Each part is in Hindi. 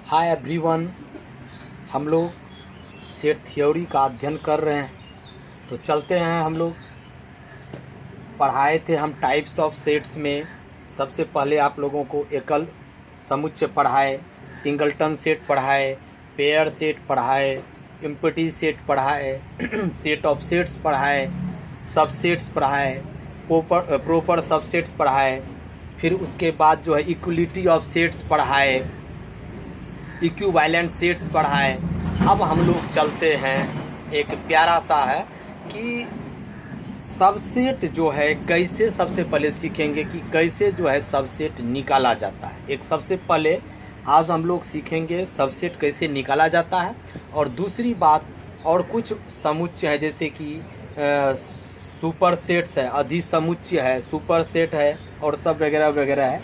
हाय एवरीवन, हम लोग सेट थ्योरी का अध्ययन कर रहे हैं। तो चलते हैं। हम लोग पढ़ाए थे हम टाइप्स ऑफ सेट्स में। सबसे पहले आप लोगों को एकल समुच्चय पढ़ाए, सिंगलटन सेट पढ़ाए, पेयर सेट पढ़ाए, एम्प्टी सेट पढ़ाए, सेट ऑफ सेट्स पढ़ाए, सबसेट्स पढ़ाए, प्रॉपर सबसेट्स पढ़ाए। फिर उसके बाद जो है इक्वलिटी ऑफ सेट्स पढ़ाए, इक्विवेलेंट सेट्स पढ़ाए। अब हम लोग चलते हैं, एक प्यारा सा है कि सबसेट जो है कैसे, सबसे पहले सीखेंगे कि कैसे जो है सबसेट निकाला जाता है। एक सबसे पहले आज हम लोग सीखेंगे सबसेट कैसे निकाला जाता है। और दूसरी बात, और कुछ समुच्चय है जैसे कि सुपर सेट्स है, अधिसमुच्चय है, सुपर सेट है और सब वगैरह वगैरह है।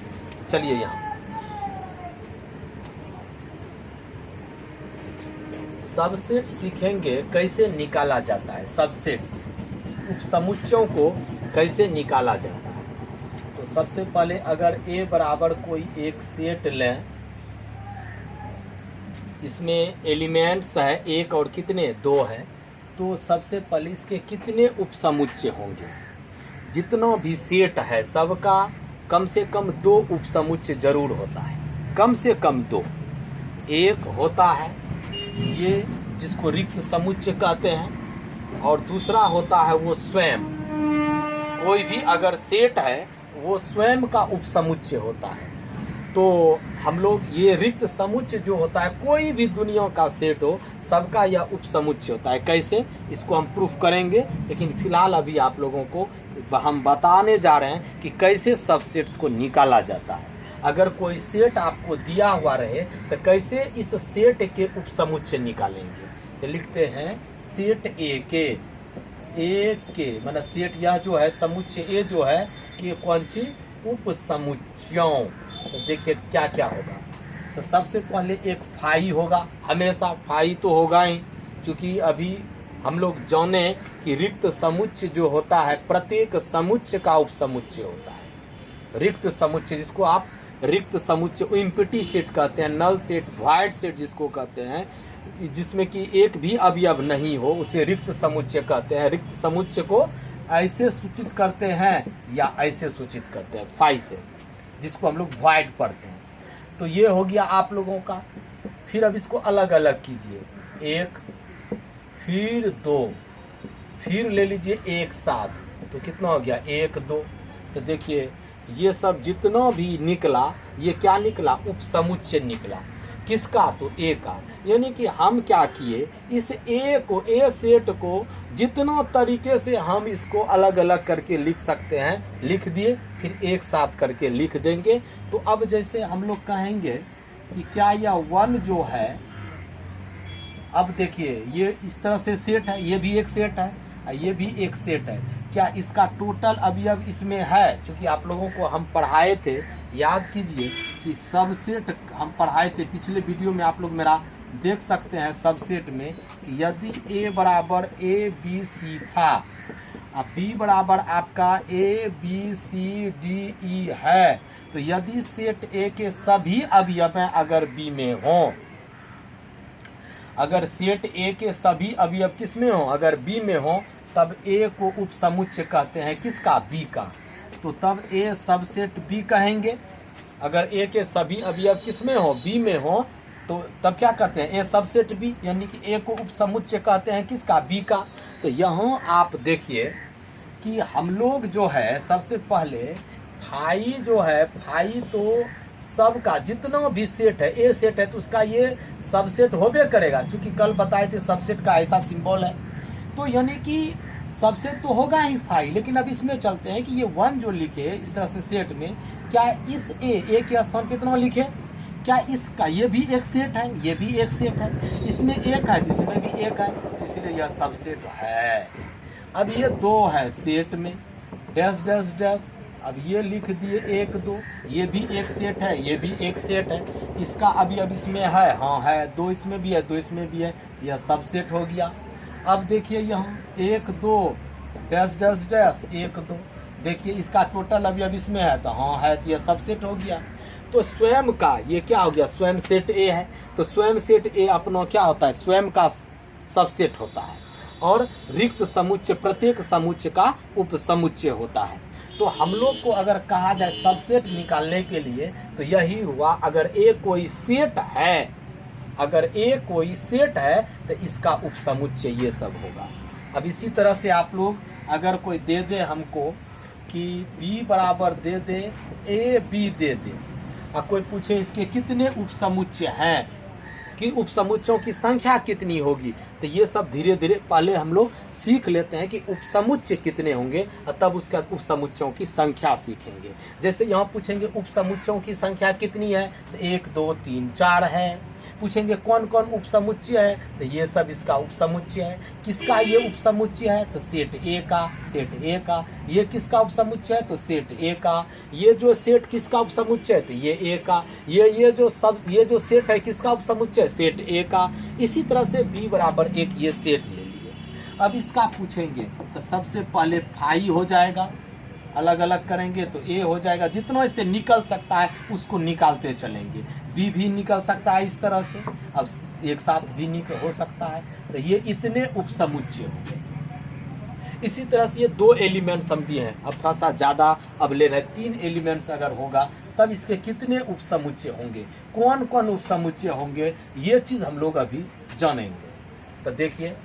चलिए यहाँ सबसेट सीखेंगे कैसे निकाला जाता है। सबसेट्स उपसमुच्चयों को कैसे निकाला जाता है। तो सबसे पहले अगर A बराबर कोई एक सेट लें, इसमें एलिमेंट्स है एक और कितने, दो है। तो सबसे पहले इसके कितने उपसमुच्चय होंगे। जितना भी सेट है सबका कम से कम दो उपसमुच्चय जरूर होता है, कम से कम दो। एक होता है ये जिसको रिक्त समुच्चय कहते हैं, और दूसरा होता है वो स्वयं। कोई भी अगर सेट है वो स्वयं का उपसमुच्चय होता है। तो हम लोग ये रिक्त समुच्चय जो होता है, कोई भी दुनिया का सेट हो सबका यह उपसमुच्चय होता है। कैसे, इसको हम प्रूफ करेंगे, लेकिन फिलहाल अभी आप लोगों को हम बताने जा रहे हैं कि कैसे सबसेट्स को निकाला जाता है। अगर कोई सेट आपको दिया हुआ रहे तो कैसे इस सेट के उपसमुच्चय निकालेंगे। तो लिखते हैं सेट ए के मतलब सेट यह जो है समुच्चय ए जो है कि कौन सी उपसमुच्चयों। तो देखिए क्या क्या होगा। तो सबसे पहले एक फाई होगा, हमेशा फाई तो होगा ही, क्योंकि अभी हम लोग जाने कि रिक्त समुच्चय जो होता है प्रत्येक समुच्चय का उपसमुच्चय होता है। रिक्त समुच्चय जिसको आप रिक्त समुच्चय एम्प्टी सेट कहते हैं, नल सेट, वॉइड सेट जिसको कहते हैं, जिसमें कि एक भी अवयव नहीं हो उसे रिक्त समुच्चय कहते हैं। रिक्त समुच्चय को ऐसे सूचित करते हैं या ऐसे सूचित करते हैं फाई से, जिसको हम लोग वॉइड पढ़ते हैं। तो ये हो गया आप लोगों का। फिर अब इसको अलग अलग कीजिए, एक फिर दो, फिर ले लीजिए एक साथ, तो कितना हो गया, एक दो। तो देखिए ये सब जितना भी निकला ये क्या निकला, उपसमुच्चय निकला। किसका, तो ए का। यानी कि हम क्या किए, इस ए को, ए सेट को जितना तरीके से हम इसको अलग अलग करके लिख सकते हैं लिख दिए, फिर एक साथ करके लिख देंगे। तो अब जैसे हम लोग कहेंगे कि क्या यह वन जो है, अब देखिए ये इस तरह से सेट है, ये भी एक सेट है, ये भी एक सेट है। क्या इसका टोटल अवयव इसमें है, क्योंकि आप लोगों को हम पढ़ाए थे, याद कीजिए कि सबसेट हम पढ़ाए थे पिछले वीडियो में, आप लोग मेरा देख सकते हैं। सबसेट में कि यदि A बराबर ABC था, अब B बराबर आपका ABCDE है, तो यदि सेट A के सभी अवयव अगर B में हों, अगर सेट A के सभी अवयव किस में हो, अगर B में हो, तब A को उपसमुच्चय कहते हैं किसका, B का। तो तब A सबसेट B कहेंगे। अगर A के सभी अवयव किस में हो, B में हो, तो तब क्या कहते हैं, A सबसेट B, यानी कि A को उपसमुच्चय कहते हैं किसका, B का। तो यहाँ आप देखिए कि हम लोग जो है सबसे पहले फाई जो है, फाई तो सबका जितना भी सेट है, ए सेट है तो उसका ये सबसेट होबे करेगा, क्योंकि कल बताए थे सबसेट का ऐसा सिंबल है। तो यानी कि सबसेट तो होगा ही फाई। लेकिन अब इसमें चलते हैं कि ये वन जो लिखे इस तरह से सेट में, क्या इस ए के स्थान पे इतना लिखे, क्या इसका ये भी एक सेट है, ये भी एक सेट है, इसमें एक है जिसमें भी एक है, इसलिए यह सबसेट है। अब ये दो है सेट में, डैश डैश डैश, अब ये लिख दिए एक दो, ये भी एक सेट है, ये भी एक सेट है, इसका अभी अब इसमें है, हाँ है, दो इसमें भी है, दो इसमें भी है, यह सबसेट हो गया। अब देखिए यहाँ एक दो डैश डैश डैश एक दो, देखिए इसका टोटल अभी अब इसमें है, तो हाँ है, तो यह सबसेट हो गया। तो स्वयं का ये क्या हो गया, स्वयं सेट ए है, तो स्वयं सेट ए अपना क्या होता है, स्वयं का सबसेट होता है, और रिक्त समुच्चय प्रत्येक समुच्चय का उपसमुच्चय होता है। तो हम लोग को अगर कहा जाए सबसेट निकालने के लिए तो यही हुआ, अगर ए कोई सेट है, अगर ए कोई सेट है तो इसका उपसमुच्चय ये सब होगा। अब इसी तरह से आप लोग अगर कोई दे दे हमको कि b बराबर दे दे ए बी दे दे, और कोई पूछे इसके कितने उपसमुच्चय हैं, कि उपसमुच्चयों की संख्या कितनी होगी, तो ये सब धीरे धीरे पहले हम लोग सीख लेते हैं कि उपसमुच्चय कितने होंगे, और तब उसका उपसमुच्चयों की संख्या सीखेंगे। जैसे यहाँ पूछेंगे उपसमुच्चयों की संख्या कितनी है, तो 1 2 3 4 है। पूछेंगे कौन कौन उपसमुच्चय है, तो ये सब इसका उपसमुच्चय है। किसका ये उपसमुच्चय है, तो सेट ए का, सेट ए का। ये किसका उपसमुच्चय है, तो सेट ए का। ये जो सेट किसका उपसमुच्चय है, तो ये ए का। ये जो सेट है किसका उपसमुच्चय, सेट ए का। इसी तरह से b बराबर 1 ये सेट ले लिए। अब इसका पूछेंगे तो सबसे पहले फाई हो जाएगा, अलग अलग करेंगे तो ए हो जाएगा। जितना इससे निकल सकता है उसको निकालते चलेंगे। बी भी निकल सकता है इस तरह से, अब एक साथ भी निकल हो सकता है, तो ये इतने उपसमुच्चय होंगे। इसी तरह से ये 2 एलिमेंट्स हम दिए हैं, अब थोड़ा सा ज़्यादा अब ले रहे हैं। 3 एलिमेंट्स अगर होगा तब इसके कितने उपसमुच्चय होंगे, कौन कौन उपसमुच्चय होंगे, ये चीज़ हम लोग अभी जानेंगे। तो देखिए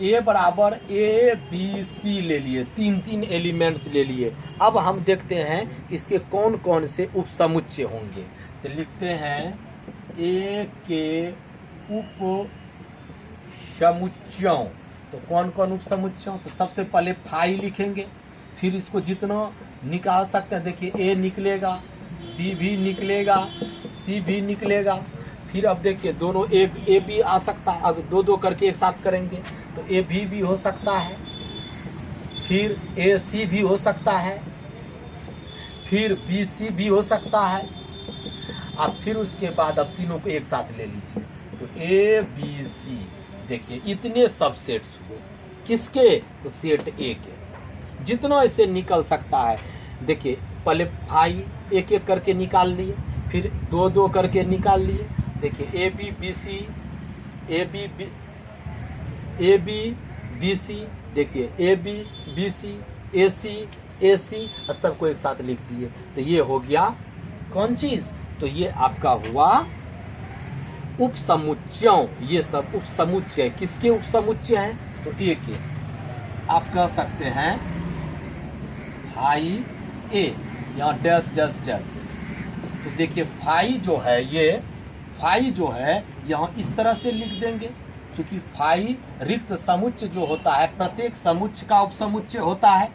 ए बराबर ए बी सी ले लिए, 3 एलिमेंट्स ले लिए। अब हम देखते हैं इसके कौन कौन से उपसमुच्चय होंगे। तो लिखते हैं ए के उपसमुच्चयों, तो कौन कौन उपसमुच्चयों, तो सबसे पहले फाई लिखेंगे, फिर इसको जितना निकाल सकते हैं, देखिए ए निकलेगा, बी भी निकलेगा, सी भी निकलेगा। फिर अब देखिए दोनों ए बी आ सकता है, अब 2 करके एक साथ करेंगे तो ए भी हो सकता है, फिर ए सी भी हो सकता है, फिर बी सी भी हो सकता है। अब फिर उसके बाद अब तीनों को एक साथ ले लीजिए, तो ए बी सी, देखिए इतने सबसेट्स हुए किसके, तो सेट ए के। जितना इससे निकल सकता है, देखिए पहले फाई एक एक करके निकाल लिए, फिर 2 करके निकाल लिए। देखिए A B B C, A B B C, देखिए ए बी बी सी, ए सी, और सबको एक साथ लिख दिए, तो ये हो गया कौन चीज, तो ये आपका हुआ उपसमुच्चयों। ये सब उपसमुच्चय किसके उपसमुच्चय हैं, तो ए के। आप कह सकते हैं फाई ए, यहाँ डैश डैश डैश। तो देखिए फाई जो है, ये फाई जो है यहाँ इस तरह से लिख देंगे, क्योंकि फाई रिक्त समुच्चय जो होता है प्रत्येक समुच्चय का उपसमुच्चय होता है।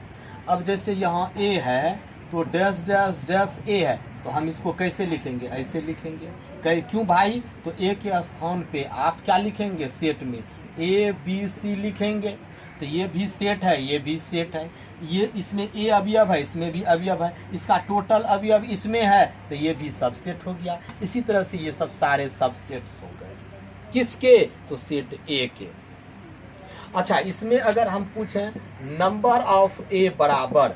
अब जैसे यहाँ ए है तो डैश डैश डैश ए है, तो हम इसको कैसे लिखेंगे, ऐसे लिखेंगे। क्यों भाई, तो ए के स्थान पे आप क्या लिखेंगे, सेट में ए बी सी लिखेंगे। तो ये भी सेट है, ये भी सेट है, ये इसमें ए अवयव है, इसमें भी अवयव है, इसका टोटल अवयव इसमें है, तो ये भी सबसेट हो गया। इसी तरह से ये सब सारे सबसेट्स हो गए किसके, तो सेट ए के। अच्छा, इसमें अगर हम पूछें नंबर ऑफ ए बराबर,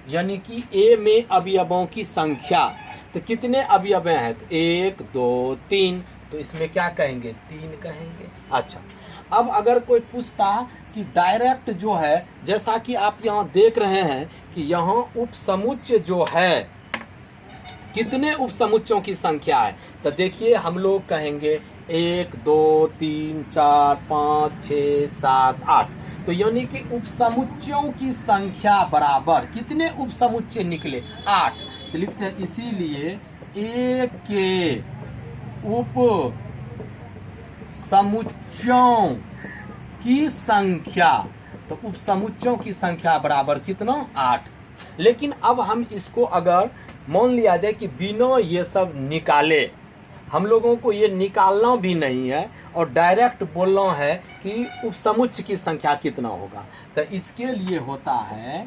यानी कि ए में अवयवों की संख्या, तो कितने अवयव हैं, तो 1 2 3, तो इसमें क्या कहेंगे, 3 कहेंगे। अच्छा, अब अगर कोई पूछता कि डायरेक्ट जो है, जैसा कि आप यहाँ देख रहे हैं कि यहाँ उपसमुच्चय जो है कितने उपसमुच्चयों की संख्या है, तो देखिए हम लोग कहेंगे 1 2 3 4 5 6 7 8, तो यानी कि उपसमुच्चयों की संख्या बराबर कितने उपसमुच्चय निकले, 8। तो लिखते हैं इसीलिए ए के उप समुच्चयों की संख्या, तो उपसमुच्चयों की संख्या बराबर कितना, 8। लेकिन अब हम इसको अगर मान लिया जाए कि बिना ये सब निकाले, हम लोगों को ये निकालना भी नहीं है और डायरेक्ट बोलना है कि उपसमुच्चय की संख्या कितना होगा, तो इसके लिए होता है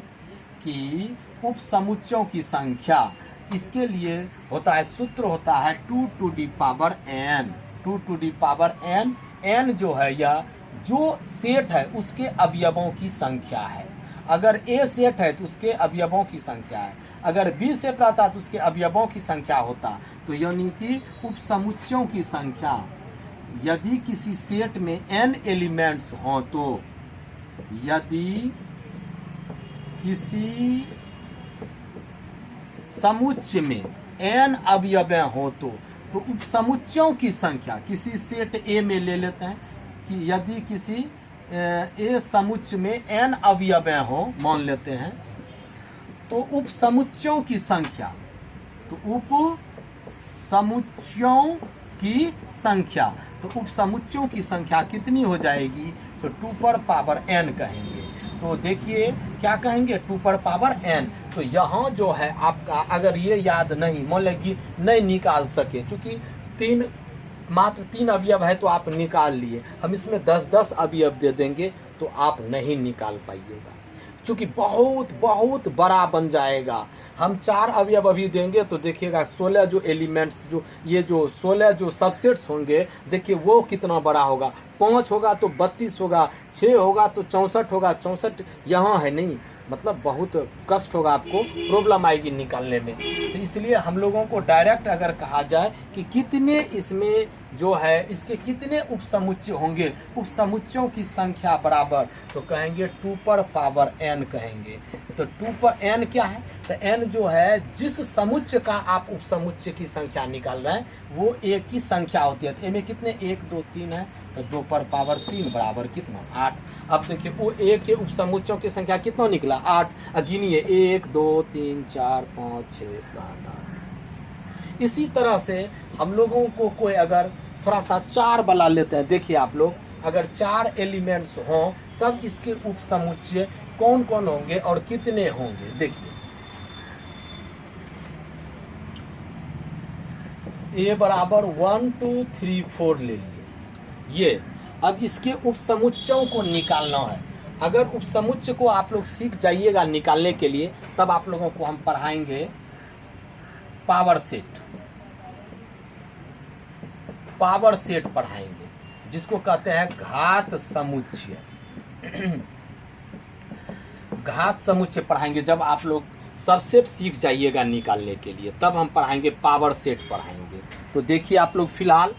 कि उपसमुच्चयों की संख्या, इसके लिए होता है, सूत्र होता है 2 to the power n, 2 to the power n। n जो है या जो सेट है उसके अवयवों की संख्या है। अगर ए सेट है तो उसके अवयवों की संख्या है। अगर बी सेट रहता तो उसके अवयवों की संख्या होता। तो यानी कि उपसमुच्चयों की संख्या, यदि किसी सेट में n एलिमेंट्स हों तो, यदि किसी समुच्चय में n अवयवें हो तो उपसमुच्चयों की संख्या, किसी सेट A में ले लेते हैं कि यदि किसी A समुच्चय में n अवयवें हो, मान लेते हैं, तो उपसमुच्चयों की संख्या, तो उपसमुच्चयों की संख्या, तो उपसमुच्चयों की संख्या कितनी हो जाएगी, तो 2 पर पावर n कहेंगे। तो देखिए क्या कहेंगे, 2 पर पावर n। तो यहाँ जो है आपका, अगर ये याद नहीं, मान लीजिए नहीं निकाल सके, चूंकि मात्र 3 अवयव है तो आप निकाल लिए, हम इसमें 10-10 अवयव दे देंगे तो आप नहीं निकाल पाइएगा, चूंकि बहुत बहुत बड़ा बन जाएगा। हम 4 अवयव अभी देंगे तो देखिएगा 16 जो एलिमेंट्स, जो ये जो 16 जो सबसेट्स होंगे, देखिए वो कितना बड़ा होगा। 5 होगा तो 32 होगा, 6 होगा तो 64 होगा, 64 यहाँ है नहीं, मतलब बहुत कष्ट होगा, आपको प्रॉब्लम आएगी निकालने में। तो इसलिए हम लोगों को डायरेक्ट अगर कहा जाए कि कितने इसमें जो है, इसके कितने उपसमुच्चय होंगे, उपसमुच्चयों की संख्या बराबर, तो कहेंगे 2 पर पावर n कहेंगे। तो 2 पर n क्या है, तो n जो है जिस समुच्चय का आप उपसमुच्चय की संख्या निकाल रहे हैं वो एक की संख्या होती है। तो ए में कितने 1 2 3 है, तो 2 पर पावर 3 बराबर कितना 8। अब देखिए वो एक के उपसमुच्चयों की संख्या कितना निकला 8। गिनिए 1 2 3 4 5 6 7 8। इसी तरह से हम लोगों को कोई अगर थोड़ा सा 4 वाला लेते हैं, देखिए आप लोग, अगर 4 एलिमेंट्स हों तब इसके उपसमुच्चय कौन कौन होंगे और कितने होंगे। देखिए ए बराबर 1 2 3 4 ले लिए ये। अब इसके उपसमुच्चयों को निकालना है। अगर उपसमुच्चय को आप लोग सीख जाइएगा निकालने के लिए, तब आप लोगों को हम पढ़ाएंगे पावर सेट, पावर सेट पढ़ाएंगे, जिसको कहते हैं घात समुच्चय। घात समुच्चय पढ़ाएंगे जब आप लोग सबसेट सीख जाइएगा निकालने के लिए, तब हम पढ़ाएंगे पावर सेट पढ़ाएंगे। तो देखिए आप लोग फिलहाल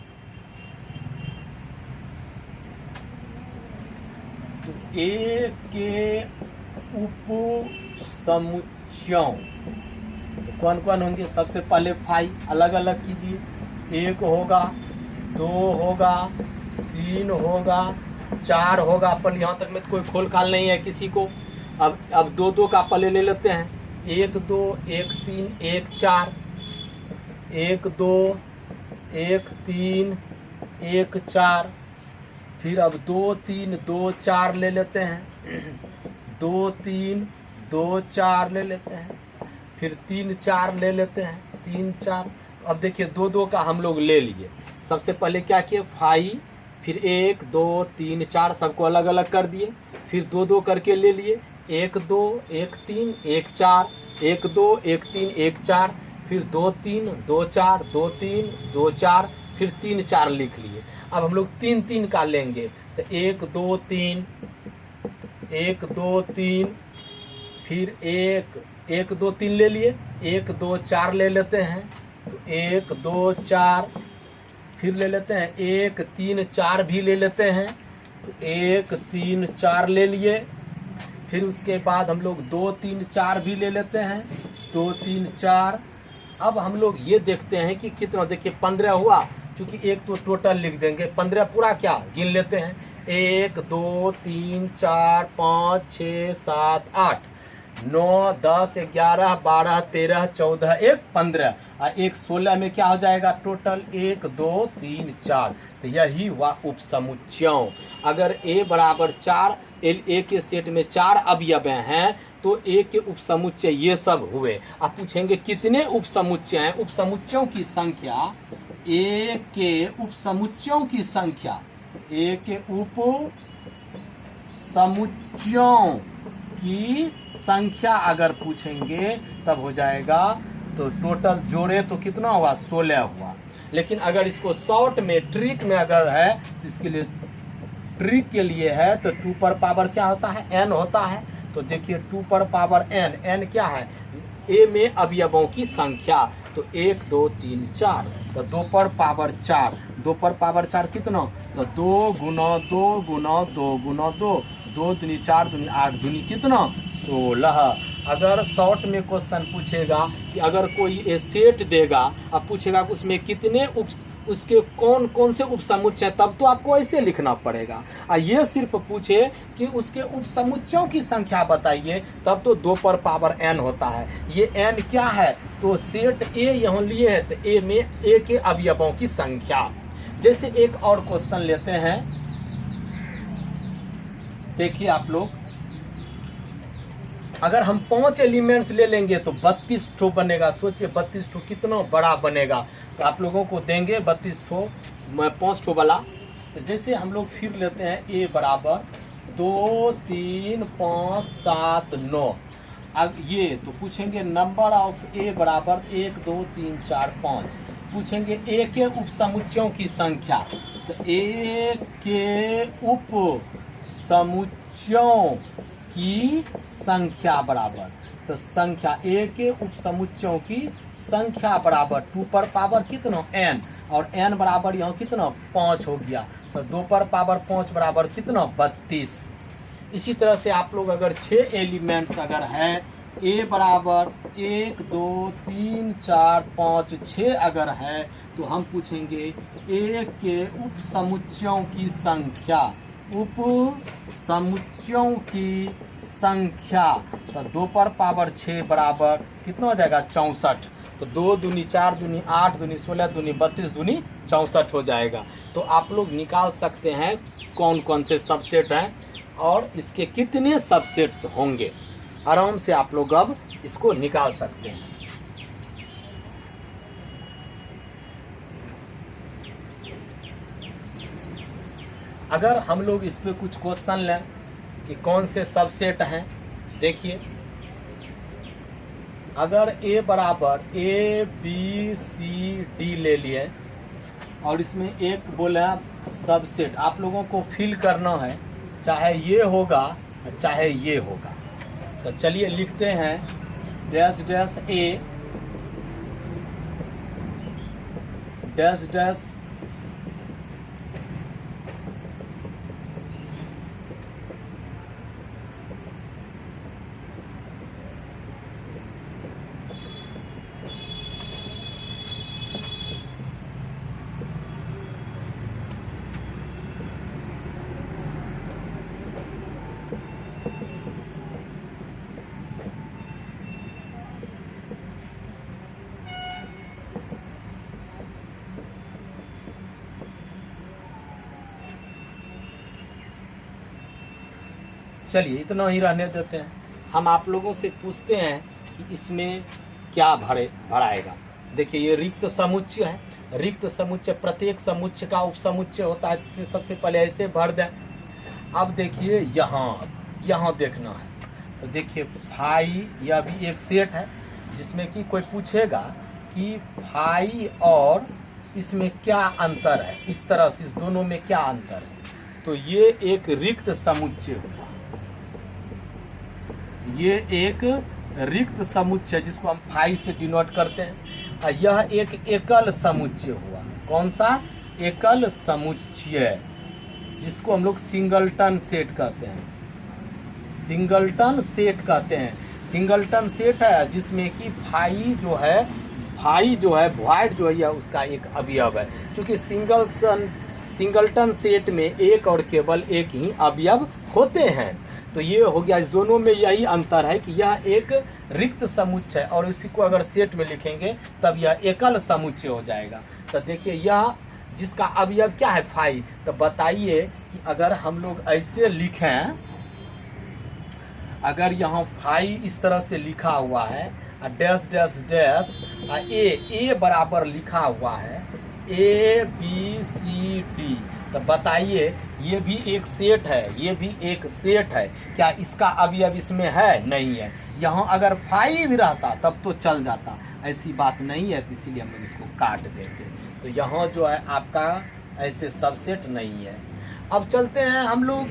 तो ए के उपसमुच्चयों तो कौन कौन होंगे, सबसे पहले 5 अलग अलग कीजिए। 1 होगा, 2 होगा, 3 होगा, 4 होगा। पर यहाँ तक में कोई खोल खाल नहीं है किसी को। अब 2 का पहले ले लेते हैं। 1 2 1 3 1 4, 1 2 1 3 1 4। फिर अब 2 3 2 4 ले लेते हैं, 2 3 2 4 ले लेते हैं, फिर 3 4 ले लेते हैं, 3 4। अब देखिए 2 का हम लोग ले लिए। सबसे पहले क्या किए 5, फिर 1 2 3 4 सबको अलग अलग कर दिए, फिर 2 करके ले लिए। 1 2 1 3 1 4, 1 2 1 3 1 4, फिर 2 3 2 4 2 3 2 4, फिर 3 4 लिख लिए। अब हम लोग 3 3 का लेंगे तो 1 2 3 1 2 3, फिर 1 2 3 ले लिए। 1 2 4 ले लेते हैं, तो 1 2 4, फिर ले लेते हैं 1 3 4 भी ले लेते हैं, तो 1 3 4 ले लिए। फिर उसके बाद हम लोग 2 3 4 भी ले लेते हैं, 2 3 4। अब हम लोग ये देखते हैं कि कितना, देखिए 15 हुआ, क्योंकि एक तो टोटल लिख देंगे, 15 पूरा क्या गिन लेते हैं। 1 2 3 4 5 6 7 8 9 10 11 12 13 14 1 15 और 1 16 में क्या हो जाएगा टोटल 1 2 3 4। तो यही हुआ उपसमुच्चयों। अगर ए बराबर 4, ए के सेट में 4 अवयव हैं तो ए के उपसमुच्चय ये सब हुए। आप पूछेंगे कितने उपसमुच्चय हैं। उपसमुच्चयों की संख्या, ए के उपसमुच्चयों की संख्या, ए के उपसमुच्चयों की संख्या अगर पूछेंगे तब हो जाएगा, तो टोटल जोड़े तो कितना हुआ 16 हुआ। लेकिन अगर इसको शॉर्ट में ट्रिक में अगर है तो इसके लिए, ट्रिक के लिए है तो 2 पर पावर क्या होता है n होता है। तो देखिए 2 पर पावर n, n क्या है ए में अवयवों की संख्या। तो 1 2 3 4, तो 2 पर पावर 4, 2 पर पावर 4 कितना, तो 2 गुना 2 गुना 2 गुना 2, 2 दूनी 4 दूनी 8 दूनी कितना 16। अगर शॉर्ट में क्वेश्चन पूछेगा कि अगर कोई ए सेट देगा, अब पूछेगा कि उसमें कितने उसके कौन कौन से उपसमुच्चय, तब तो आपको ऐसे लिखना पड़ेगा। ये सिर्फ पूछे कि उसके उपसमुच्चयों की संख्या बताइए, तब तो 2 पर पावर n होता है। ये n क्या है, तो सेट ए यहाँ लिए है, तो ए में ए के अवयवों की संख्या। जैसे एक और क्वेश्चन लेते हैं, देखिए आप लोग, अगर हम 5 एलिमेंट्स ले लेंगे तो 32 ठो बनेगा। सोचिए 32 ठो कितना बड़ा बनेगा। तो आप लोगों को देंगे 32 ठो 5 ठो वाला। तो जैसे हम लोग फिर लेते हैं ए बराबर 2 3 5 7 9। अब ये तो पूछेंगे नंबर ऑफ ए बराबर 1 2 3 4 5। पूछेंगे ए के उपसमुच्चयों की संख्या। तो ए के उपसमुच्चयों की संख्या बराबर, तो संख्या ए के उपसमुच्चयों की संख्या बराबर 2 पर पावर कितना n, और n बराबर यहाँ कितना 5 हो गया। तो 2 पर पावर 5 बराबर कितना 32। इसी तरह से आप लोग अगर 6 एलिमेंट्स अगर है, ए बराबर 1 2 3 4 5 6 अगर है, तो हम पूछेंगे ए के उपसमुच्चयों की संख्या, उपसमुच्चयों की संख्या। तो 2 पर पावर 6 बराबर कितना हो जाएगा 64। तो 2 दूनी 4 दूनी 8 दूनी 16 दूनी 32 दूनी 64 हो जाएगा। तो आप लोग निकाल सकते हैं कौन कौन से सबसेट हैं और इसके कितने सबसेट्स होंगे। आराम से आप लोग अब इसको निकाल सकते हैं। अगर हम लोग इस पे कुछ क्वेश्चन लें कि कौन से सबसेट हैं, देखिए अगर ए बराबर ए बी सी डी ले लिए और इसमें एक बोले सबसेट, आप लोगों को फिल करना है, चाहे ये होगा चाहे ये होगा। तो चलिए लिखते हैं डैश डैश ए डैश डैश चलिए इतना ही रहने देते हैं। हम आप लोगों से पूछते हैं कि इसमें क्या भराएगा। देखिए ये रिक्त समुच्चय है। रिक्त समुच्चय प्रत्येक समुच्चय का उपसमुच्चय होता है, जिसमें सबसे पहले ऐसे भर दें। अब देखिए यहाँ देखना है। तो देखिए फाई, यह भी एक सेट है जिसमें कि कोई पूछेगा कि फाई और इसमें क्या अंतर है, इस तरह से इस दोनों में क्या अंतर है। तो ये एक रिक्त समुच्चय हुआ, ये एक रिक्त समुच्चय जिसको हम फाई से डिनोट करते हैं। यह एक एकल समुच्चय हुआ। कौन सा? एकल समुच्चय, जिसको हम लोग सिंगलटन सेट कहते हैं। सिंगलटन सेट कहते हैं। सिंगलटन सेट है जिसमें कि फाई जो है वॉइड जो है उसका एक अवयव है। क्योंकि सिंगलटन सेट में एक और केवल एक ही अवयव होते हैं। तो ये हो गया, इस दोनों में यही अंतर है कि यह एक रिक्त समुच्चय और इसी को अगर सेट में लिखेंगे तब यह एकल समुच्चय हो जाएगा। तो देखिए यह जिसका अवयव क्या है फाई। तो बताइए कि अगर हम लोग ऐसे लिखें, अगर यहाँ फाई इस तरह से लिखा हुआ है डैश डैश डैश ए बराबर लिखा हुआ है ए बी सी डी, तो बताइए ये भी एक सेट है, ये भी एक सेट है। क्या इसका अवयव इसमें है? नहीं है। यहाँ अगर फाई भी रहता तब तो चल जाता, ऐसी बात नहीं है, तो इसीलिए हम लोग इसको काट देते। तो यहाँ जो है आपका ऐसे सबसेट नहीं है। अब चलते हैं हम लोग,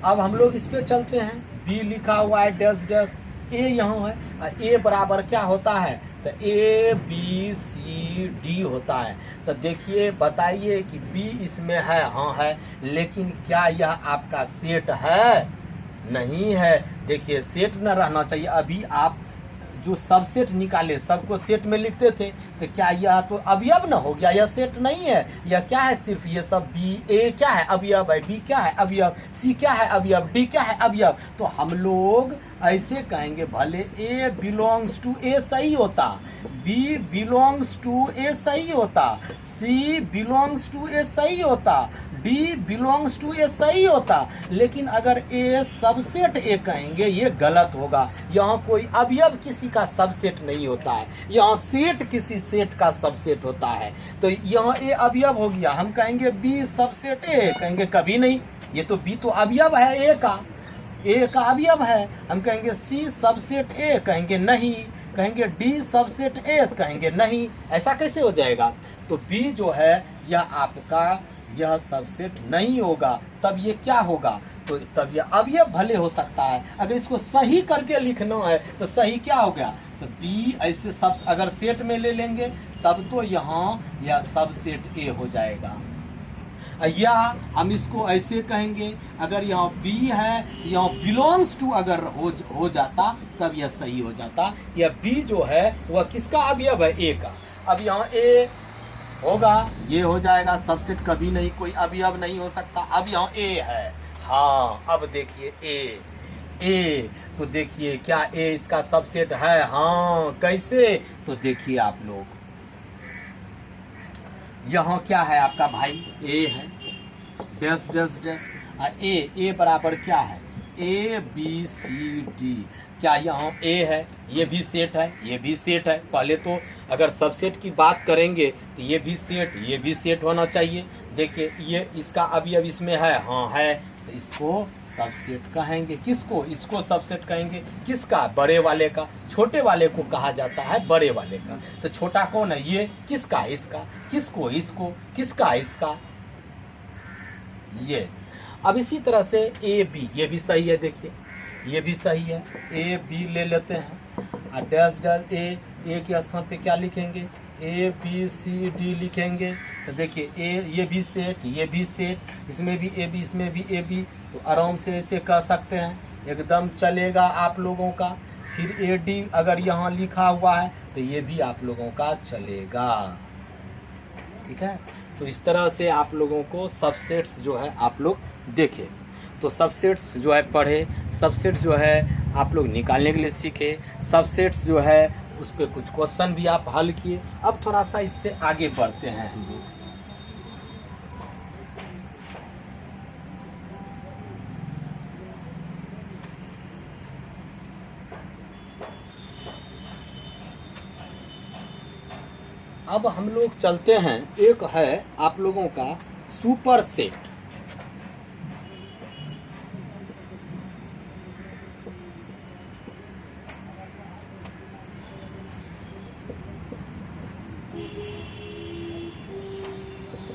अब हम लोग इस पे चलते हैं। बी लिखा हुआ है डैश डैश, ए यहाँ है, ए बराबर क्या होता है, तो ए बी सी डी होता है। तो देखिए बताइए कि बी इसमें है, हाँ है, लेकिन क्या यह आपका सेट है, नहीं है। देखिए सेट न रहना चाहिए। अभी आप जो सबसेट निकाले सबको सेट में लिखते थे, तो क्या यह तो अवयव न हो गया, यह सेट नहीं है। यह क्या है, सिर्फ ये सब बी, ए क्या है अवयव है, बी क्या है अवयव, सी क्या है अवयव, डी क्या है अवयव। तो हम लोग ऐसे कहेंगे, भले ए बिलोंग्स टू ए सही होता, बी बिलोंग्स टू ए सही होता, सी बिलोंग्स टू ए सही होता, डी बिलोंग्स टू ए सही होता, लेकिन अगर ए सबसेट ए कहेंगे ये गलत होगा। यहाँ कोई अवयव किसी का सबसेट नहीं होता है, यहाँ सेट किसी सेट का सबसेट होता है। तो यहाँ ए अवयव हो गया, हम कहेंगे बी सबसेट ए, कहेंगे कभी नहीं, ये तो बी तो अवयव है ए का अवयव है। हम कहेंगे सी सबसेट ए, कहेंगे नहीं, कहेंगे डी सबसेट ए, कहेंगे नहीं। ऐसा कैसे हो जाएगा, तो बी जो है यह आपका यह सबसेट नहीं होगा, तब ये क्या होगा, तो तब यह अवयव भले हो सकता है। अगर इसको सही करके लिखना है तो सही क्या हो गया, तो बी ऐसे सब अगर सेट में ले लेंगे तब तो यहाँ यह सबसेट ए हो जाएगा। या हम इसको ऐसे कहेंगे, अगर यहाँ बी है, यहाँ बिलोंग्स टू अगर हो जाता तब यह सही हो जाता। यह बी जो है वह किसका अवयव है, ए का। अब यहाँ ए होगा, ये हो जाएगा सबसेट, कभी नहीं, कोई अवयव नहीं हो सकता। अब यहाँ ए है, हाँ अब देखिए ए तो देखिए क्या ए इसका सबसेट है, हाँ कैसे, तो देखिए आप लोग यहाँ क्या है आपका भाई, ए है, डैश डैश डैश, ए बराबर क्या है, ए बी सी डी। क्या यहाँ ए है, ये भी सेट है, ये भी सेट है। पहले तो अगर सबसेट की बात करेंगे तो ये भी सेट होना चाहिए। देखिए ये इसका अवयव इसमें है, हाँ है, तो इसको सबसेट कहेंगे। किसको, इसको सबसेट कहेंगे। किसका, बड़े वाले का। छोटे वाले को कहा जाता है बड़े वाले का। तो छोटा कौन है, ये किसका, इसका। किसको, इसको। किसका, इसका, ये। अब इसी तरह से ए बी, ये भी सही है, देखिए ये भी सही है, ए बी ले लेते हैं और डैश डैश ए के स्थान पे क्या लिखेंगे, ए बी सी डी लिखेंगे। तो देखिए ये भी सेट, ये भी सेट, इसमें भी ए बी, इसमें भी ए बी, तो आराम से ऐसे कह सकते हैं, एकदम चलेगा आप लोगों का। फिर ए डी अगर यहाँ लिखा हुआ है तो ये भी आप लोगों का चलेगा, ठीक है। तो इस तरह से आप लोगों को सबसेट्स जो है आप लोग देखें, तो सबसेट्स जो है पढ़े, सबसेट जो है आप लोग निकालने के लिए सीखे, सबसेट्स जो है उस पर कुछ क्वेश्चन भी आप हल किए। अब थोड़ा सा इससे आगे बढ़ते हैं हम लोग। अब हम लोग चलते हैं, एक है आप लोगों का सुपर सेट।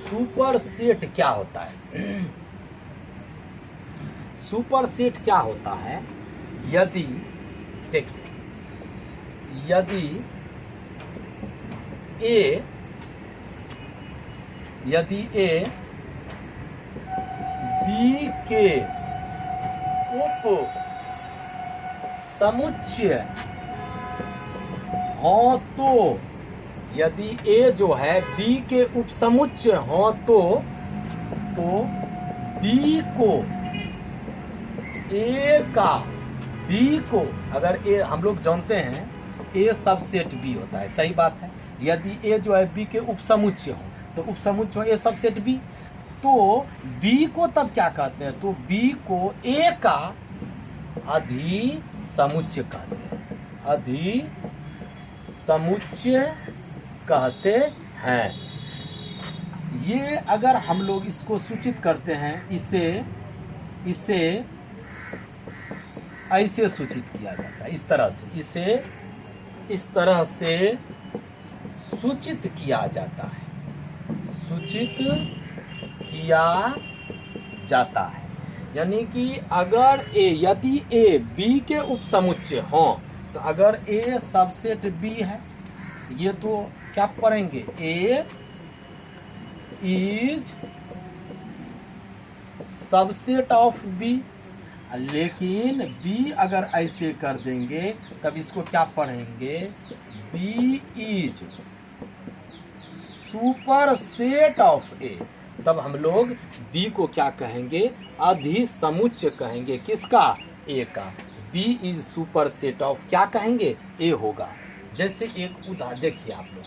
सुपर सेट क्या होता है, सुपर सेट क्या होता है, यदि देखिए, यदि ए बी के उप समुच्चय हो, तो यदि ए जो है बी के उपसमुच्चय हो तो बी को ए का, बी को अगर ए, हम लोग जानते हैं ए सबसेट बी होता है, सही बात है। यदि ए जो है बी के उपसमुच्चय हो तो उपसमुच्चय हो ए सबसेट बी, तो बी को तब क्या कहते हैं, तो बी को ए का अधिसमुच्चय कहते हैं, अधिसमुच्चय कहते हैं। ये अगर हम लोग इसको सूचित करते हैं, इसे ऐसे सूचित किया जाता है, इस तरह से, इसे इस तरह से सूचित किया जाता है, सूचित किया जाता है। यानी कि अगर ए, यदि ए बी के उपसमुच्चय हों, तो अगर ए सबसेट बी है, ये तो क्या पढ़ेंगे, A is subset of B. लेकिन बी अगर ऐसे कर देंगे तब इसको क्या पढ़ेंगे, B is superset of A. तब हम लोग बी को क्या कहेंगे, अधिसमुच्चय कहेंगे, किसका, ए का। B is superset of क्या कहेंगे, ए होगा। जैसे एक उदाहरण देखिए आप लोग,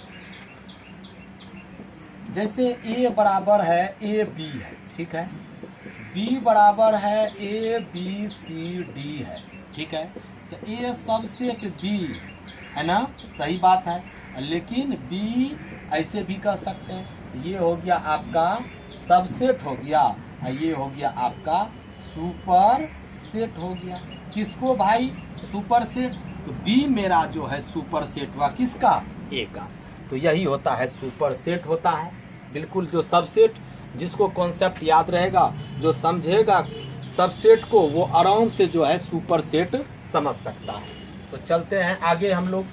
जैसे ए बराबर है ए बी है, ठीक है, बी बराबर है ए बी सी डी है, ठीक है, तो ए सबसेट बी है ना, सही बात है। लेकिन बी ऐसे भी कर सकते हैं, ये हो गया आपका सबसेट हो गया, ये हो गया आपका सुपर सेट हो गया। किसको भाई, सुपर सेट, तो बी मेरा जो है सुपर सेट हुआ, किसका, ए का। तो यही होता है सुपर सेट होता है, बिल्कुल। जो सबसेट, जिसको कॉन्सेप्ट याद रहेगा, जो समझेगा सबसेट को, वो आराम से जो है सुपर सेट समझ सकता है। तो चलते हैं आगे हम लोग।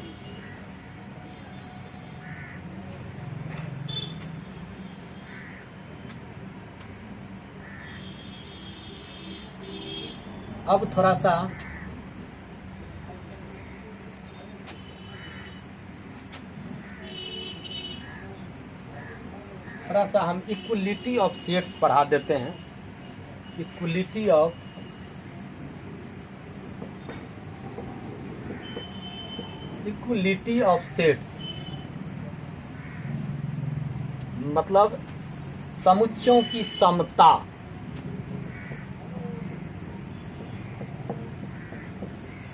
अब थोड़ा सा हम इक्वलिटी ऑफ सेट्स पढ़ा देते हैं। इक्वलिटी ऑफ सेट्स मतलब समुच्चयों की समता।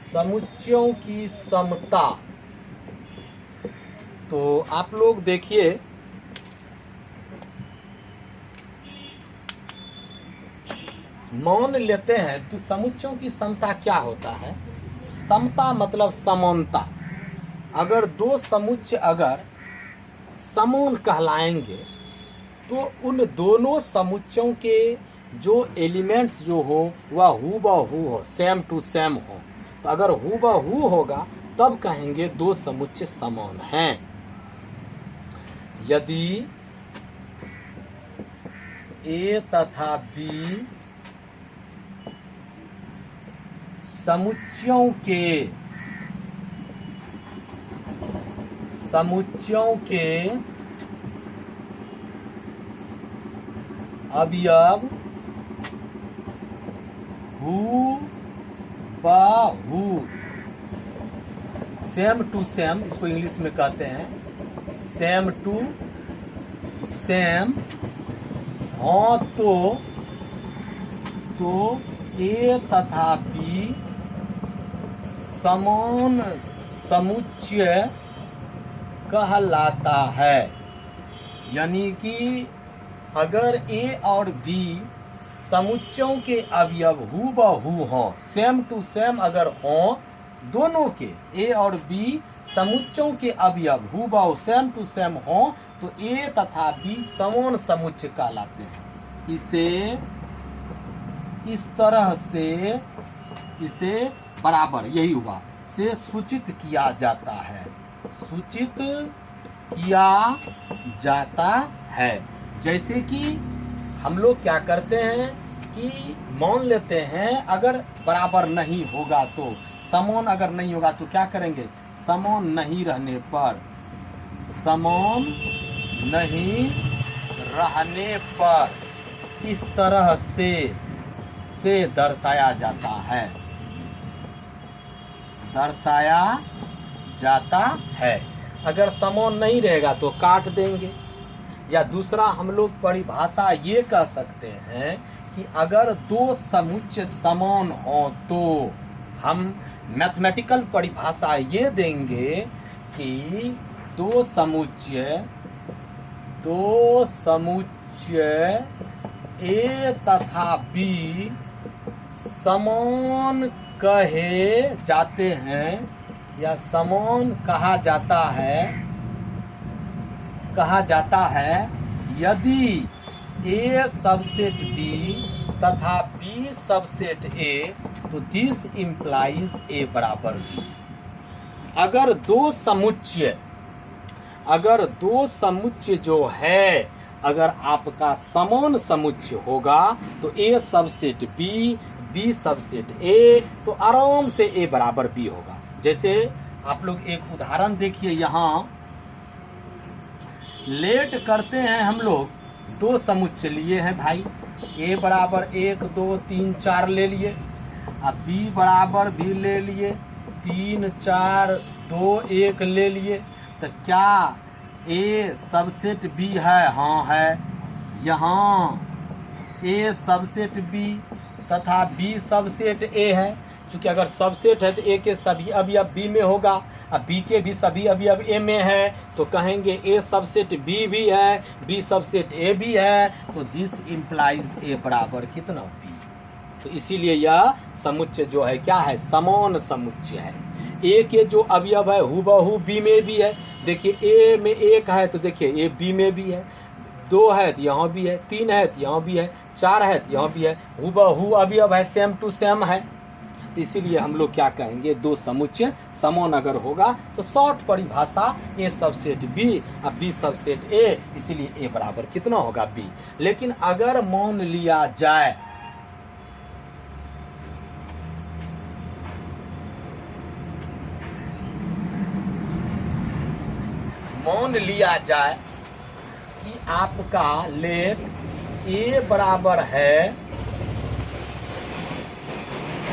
समुच्चयों की समता। तो आप लोग देखिए, मान लेते हैं तो समुच्चयों की समता क्या होता है, समता मतलब समानता। अगर दो समुच्चय अगर समान कहलाएंगे तो उन दोनों समुच्चयों के जो एलिमेंट्स जो हो वह हूबहू हो, सेम टू सेम हो। तो अगर हूबहू होगा तब कहेंगे दो समुच्चय समान हैं। यदि ए तथा बी समुच्चयों के अवयव हूबहू, सेम टू सेम, इसको इंग्लिश में कहते हैं सेम टू सेम हो, तो ए तथा बी समान समुच्चय कहलाता है। यानी कि अगर ए और बी समुच्चयों के अवयव हूबहू हों, सेम टू सेम अगर हों, दोनों के ए और बी समुच्चयों के अवयव हूबहू सेम टू सेम हों, तो ए तथा बी समान समुच्चय कहलाते हैं। इसे इस तरह से, इसे बराबर, यही हुआ, से सूचित किया जाता है, सूचित किया जाता है। जैसे कि हम लोग क्या करते हैं कि मान लेते हैं अगर बराबर नहीं होगा तो, समान अगर नहीं होगा तो क्या करेंगे, समान नहीं रहने पर, समान नहीं रहने पर इस तरह से दर्शाया जाता है, दर्शाया जाता है। अगर समान नहीं रहेगा तो काट देंगे। या दूसरा हम लोग परिभाषा ये कह सकते हैं कि अगर दो समुच्चय समान हो तो हम मैथमेटिकल परिभाषा ये देंगे कि दो समुच्चय ए तथा बी समान कहे जाते हैं या समान कहा जाता है यदि ए सबसेट डी तथा B सबसेट A, तो दिस इम्प्लाइज A बराबर B। अगर दो समुच्चय जो है, अगर आपका समान समुच्चय होगा तो A subset B, B subset A, तो आराम से A बराबर B होगा। जैसे आप लोग एक उदाहरण देखिए, यहाँ लेट करते हैं हम लोग, दो समुच्चय लिए हैं भाई, A बराबर 1 2 3 4 ले लिए, अब B बराबर भी ले लिए, 3 4 2 1 ले लिए, तो क्या A सबसेट B है? हाँ है। यहाँ A सबसेट B तथा B सबसेट A है। चूँकि अगर सबसेट है तो A के सभी अवयव B में होगा, अब B के भी सभी अवयव A में है, तो कहेंगे A सबसेट B भी है, B सबसेट A भी है, तो दिस इम्प्लाइज A बराबर कितना B। तो इसीलिए यह समुच्चय जो है क्या है? समान समुच्चय है। A के जो अवयव है हूबहू B में भी है। देखिए A में 1 है तो देखिए A B में भी है, 2 है तो यहाँ भी है, 3 है तो यहाँ भी है, 4 है तो यहाँ भी है, हूबहू अवयव है, सेम टू सेम है। तो इसीलिए हम लोग क्या कहेंगे? दो समुच्चय समान अगर होगा तो शॉर्ट परिभाषा A सबसेट B और B सबसेट A, इसीलिए A बराबर कितना होगा? B। लेकिन अगर मान लिया जाए कि आपका लेट A बराबर है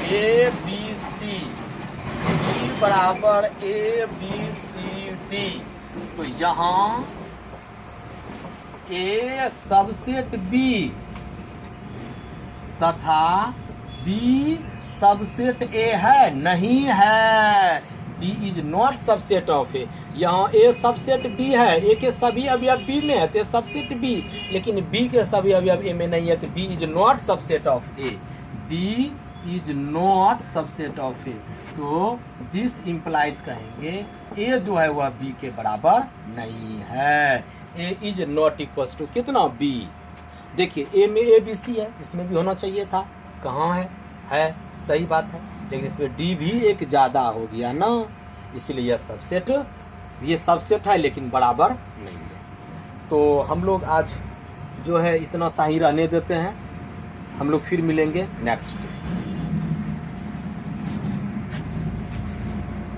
ABC, B बराबर ABCD, तो यहाँ A सबसेट B तथा B सबसेट A है? नहीं है। B is not subset of A। यहाँ A सबसेट B है, A के सभी अवयव B में है तो सबसेट B, लेकिन B के सभी अवयव A में नहीं है तो B is not subset of A। B is not subset of A, तो दिस इम्प्लाइज कहेंगे A जो है वह B के बराबर नहीं है। A is not equals to कितना? B। देखिए A में ABC है, इसमें भी होना चाहिए था, कहाँ है सही बात है, लेकिन इसमें D भी एक ज़्यादा हो गया ना, इसीलिए ये सबसेट है लेकिन बराबर नहीं है। तो हम लोग आज जो है इतना सा ही रहने देते हैं, हम लोग फिर मिलेंगे नेक्स्ट डे।